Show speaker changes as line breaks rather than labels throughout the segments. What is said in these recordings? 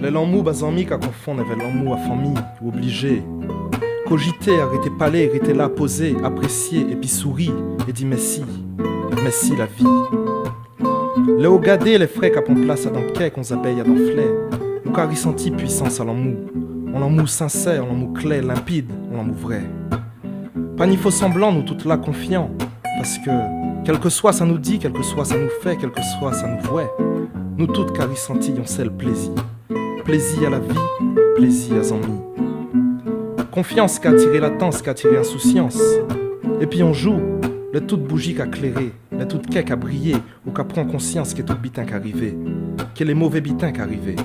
Les lanmous basamiques à confondre avec l'amour à famille, obligé. Cogiter, arrêter parler, arrêter là, poser, apprécier, et puis sourire, et dire merci. Merci la vie. Les ogadés, les frais qu'à prendre place à dans quai qu'on s'abeille à dans flé. Ou qu'a ressenti puissance à l'amour. On l'amour sincère, on l'amour clair, limpide, on l'amour vrai. Pas ni faux semblant, nous toutes là confiants. Parce que, quel que soit ça nous dit, quel que soit ça nous fait, quel que soit ça nous voit, nous toutes qu'a ressenti, on sait le plaisir. Plaisir à la vie, plaisir à amis. Confiance qu'a attiré latence, qu'a attiré insouciance. Et puis on joue, le toute bougie qu'a clairé, le toute quai qu'a brillé, ou qu'a prend conscience qu'est tout bitin qu'arrivé, qu'est les mauvais bitins qu'arrivé.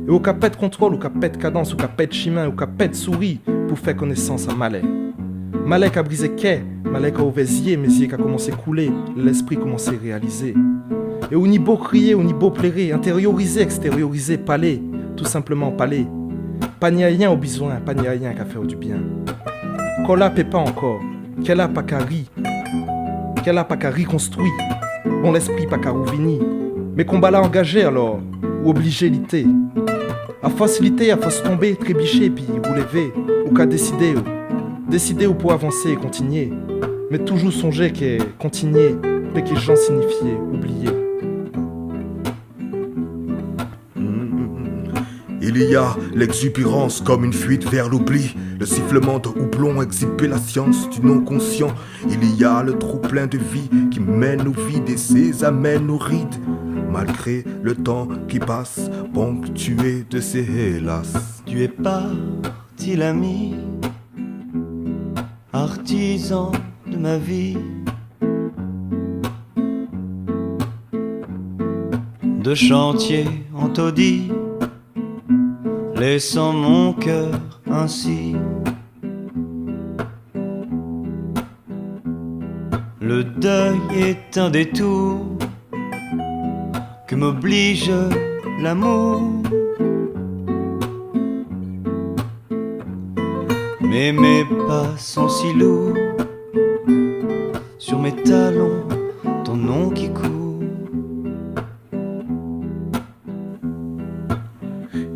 Et au qu'a pète contrôle, ou qu'a pète cadence, ou qu'a pète chemin, ou qu'a pète souris, pour faire connaissance à Malais. Malais qu'a brisé quai, Malais qu'a ouvert yeux, mes yeux qu'a commencé à couler, l'esprit commencé à réaliser. Et ou ni beau crier, ou ni beau plairer, intérioriser, extérioriser, parler, tout simplement parler. Pas ni rien au besoin, pas ni rien qu'à faire du bien. Cola paie pas encore, qu'elle a pas qu'à ri, qu'elle a pas qu'à reconstruire, bon l'esprit pas qu'à rouvini, mais qu'on l'a engagé alors, ou obligé l'ité. À faciliter, à face tomber, trébicher, puis ou lever, ou qu'à décider ou pour avancer et continuer, mais toujours songer qu'est continuer, mais qu'est gens signifié, oublier.
Il y a l'exubérance comme une fuite vers l'oubli. Le sifflement de houblon exhibe la science du non-conscient. Il y a le trou plein de vie qui mène au vide et ses amène aux rides. Malgré le temps qui passe, ponctué de ces hélas.
Tu es parti l'ami, artisan de ma vie. De chantier en taudis, laissant mon cœur ainsi. Le deuil est un détour que m'oblige l'amour. Mais mes pas sont si lourds, sur mes talons, ton nom qui court.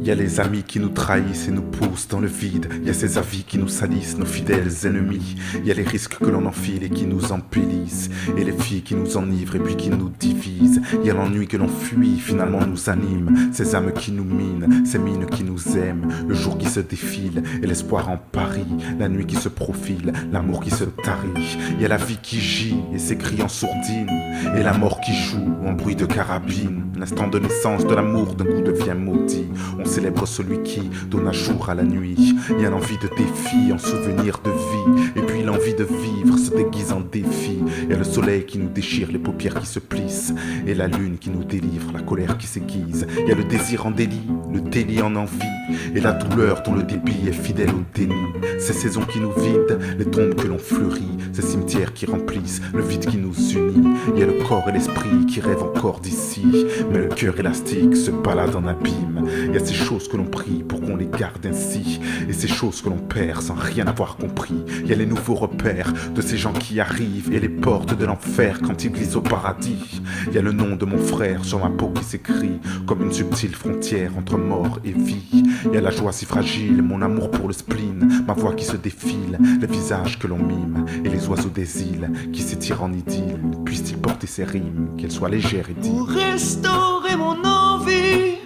Y a les amis qui nous trahissent et nous poussent dans le vide. Y a ces avis qui nous salissent, nos fidèles ennemis. Y a les risques que l'on enfile et qui nous embellissent. Et les filles qui nous enivrent et puis qui nous divisent. Y a l'ennui que l'on fuit, finalement nous anime. Ces âmes qui nous minent, ces mines qui nous aiment. Le jour qui se défile et l'espoir en Paris. La nuit qui se profile, l'amour qui se tarit. Y a la vie qui gît et ses cris en sourdine. Et la mort qui joue en bruit de carabine. L'instant de naissance de l'amour d'un coup devient maudit. On célèbre celui qui donne un jour à la nuit. Il y a l'envie de défi en souvenir de vie. Et puis l'envie de vivre se déguise en défi. Il y a le soleil qui nous déchire, les paupières qui se plissent. Et la lune qui nous délivre, la colère qui s'aiguise. Il y a le désir en délit, le délit en envie. Et la douleur dont le débit est fidèle au déni. Ces saisons qui nous vident, les tombes que l'on fleurit. Ces cimetières qui remplissent, le vide qui nous unit. Il y a le corps et l'esprit qui rêvent encore d'ici. Mais le cœur élastique se balade en abîme. Il y a ces choses que l'on prie pour qu'on les garde ainsi. Et ces choses que l'on perd sans rien avoir compris. Il y a les nouveaux repères de ces gens qui arrivent. Et les portes de l'enfer quand ils glissent au paradis. Il y a le nom de mon frère sur ma peau qui s'écrit comme une subtile frontière entre mort et vie. Il y a la joie si fragile, mon amour pour le spleen. Ma voix qui se défile, les visages que l'on mime. Et les oiseaux des îles qui s'étirent en idylle. Puissent-ils porter ces rimes, qu'elles soient légères et dignes.
Pour restaurer mon envie,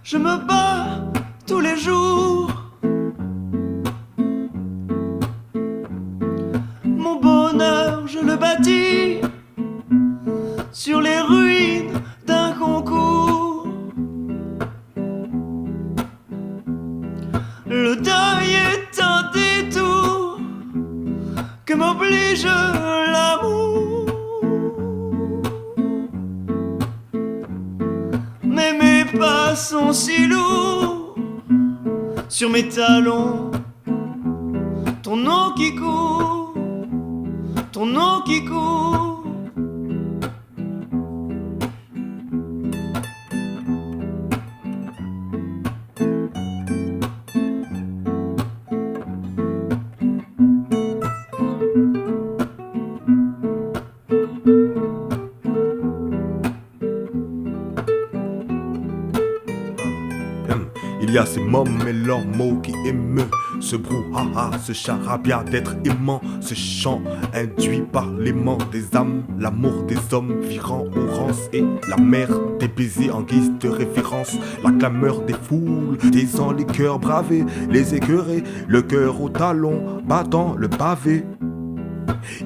je me bats tous les jours. Mon bonheur, je le bâtis sur les ruines d'un concours. Le deuil est un détour que m'oblige l'amour. Mais mes pas sont si lourds sur mes talons. Ton nom qui court, ton nom qui court.
Il y a ces mômes et leurs mots qui émeut ce brouhaha, ce charabia d'être aimant, ce chant induit par l'aimant des âmes, l'amour des hommes virant aux rances et la mer des baisers en guise de référence, la clameur des foules, taisant les cœurs bravés, les écœurés, le cœur au talon, battant le pavé.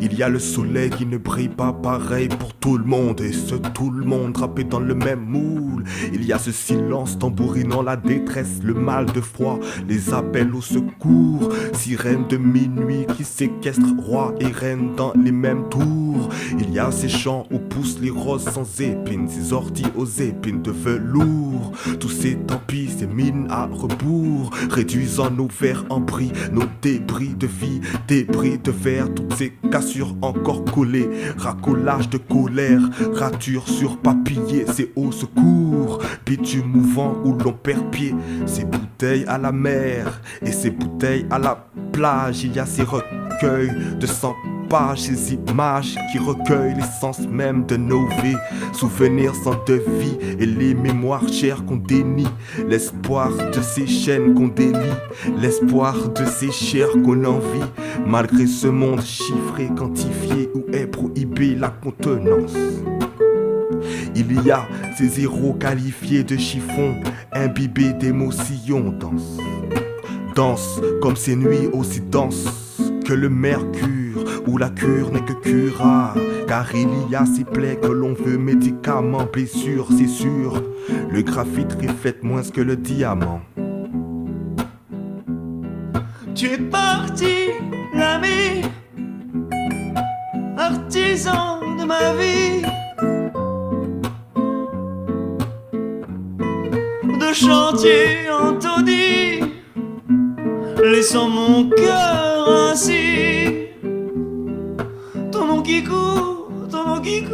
Il y a le soleil qui ne brille pas pareil pour tout le monde, et ce tout le monde drapé dans le même moule. Il y a ce silence tambourinant la détresse, le mal de froid, les appels au secours, sirène de minuit qui séquestre roi et reine dans les mêmes tours. Il y a ces champs où poussent les roses sans épines, ces orties aux épines de velours, tous ces tampis, ces mines à rebours, réduisant nos vers en bris, nos débris de vie, débris de verre, toutes ces cassures encore collées, racolage de colère, rature sur papier, c'est au secours, bitume mouvant où l'on perd pied, ces bouteilles à la mer et ces bouteilles à la plage. Il y a ces recueils de 100 pages, ces images qui recueillent l'essence même de nos vies, souvenirs sans devis et les mémoires chères qu'on dénie, l'espoir de ces chaînes qu'on délie, l'espoir de ces chairs qu'on envie, malgré ce monde chiffré, quantifié où est prohibé la contenance. Il y a ces héros qualifiés de chiffons, imbibés d'émotions, danse, danse comme ces nuits aussi denses que le mercure, où la cure n'est que cura, car il y a ces plaies que l'on veut médicaments, blessures, c'est sûr, le graphite reflète moins que le diamant.
Tu es parti, l'ami, artisan de ma vie, de chantier en taudis, laissant mon cœur ainsi. Ton nom qui court, ton nom qui court.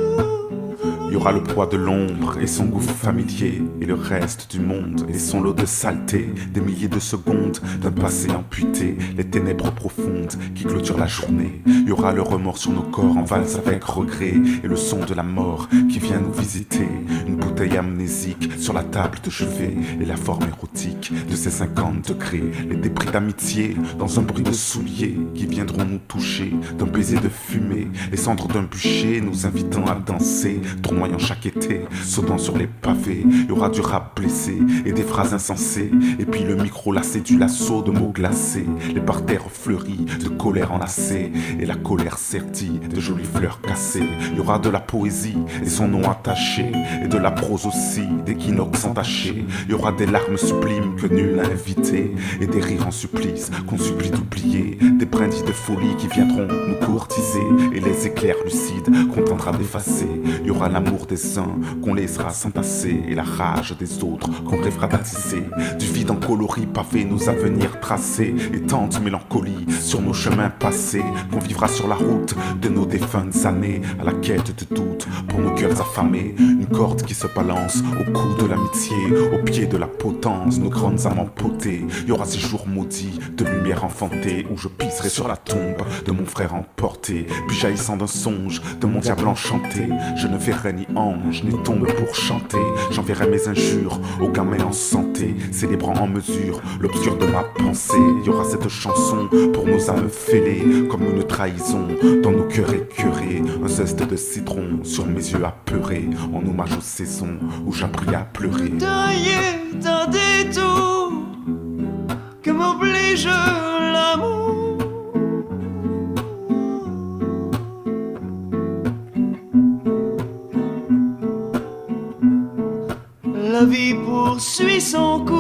Il y aura le poids de l'ombre et son gouffre familier, et le reste du monde et son lot de saleté, des milliers de secondes d'un passé amputé, les ténèbres profondes qui clôturent la journée. Il y aura le remords sur nos corps en valse avec regret, et le son de la mort qui vient nous visiter. Une bouteille amnésique sur la table de chevet, et la forme érotique de ces 50 degrés, les débris d'amitié dans un bruit de souliers qui viendront nous toucher d'un baiser de fumée, les cendres d'un bûcher nous invitant à danser, tournoyant chaque été, sautant sur les pavés. Il y aura du rap blessé et des phrases insensées, et puis le micro lassé du lasso de mots glacés, les parterres fleuris de colère enlacée, et la colère sertie de jolies fleurs cassées. Il y aura de la poésie et son nom attaché, et de la prose aussi, d'équinoxes entachés. Il y aura des larmes sublimes que nul n'a invitées, et des rires en supplice qu'on supplie d'oublier, des brindilles de folie qui viendront nous courtiser, et les éclairs lucides qu'on tentera d'effacer. Il y aura l'amour des uns qu'on laissera s'entasser, et la rage des autres qu'on rêvera d'attiser. Du vide en coloris pavé nos avenirs tracés, et tant de mélancolie sur nos chemins passés, qu'on vivra sur la route de nos défuntes années, à la quête de doute pour nos cœurs affamés. Une corde qui se balance au cou de l'amitié, au pied de la potence, nos grandes âmes empotées. Il y aura ces jours maudits de lumière enfantée, où je pisserai sur la tombe de mon frère emporté, puis jaillissant d'un songe de mon diable enchanté, je ne verrai ni ange ni tombe pour chanter. J'enverrai mes injures aux gamins en santé, célébrant en mesure l'obscur de ma pensée. Il y aura cette chanson pour nos âmes fêlées, comme une trahison dans nos cœurs écœurés, un zeste de citron sur mes yeux apeurés, en hommage aux saisons où j'appris à pleurer.
Taillé d'un détour que m'oblige l'amour. La vie poursuit son cours.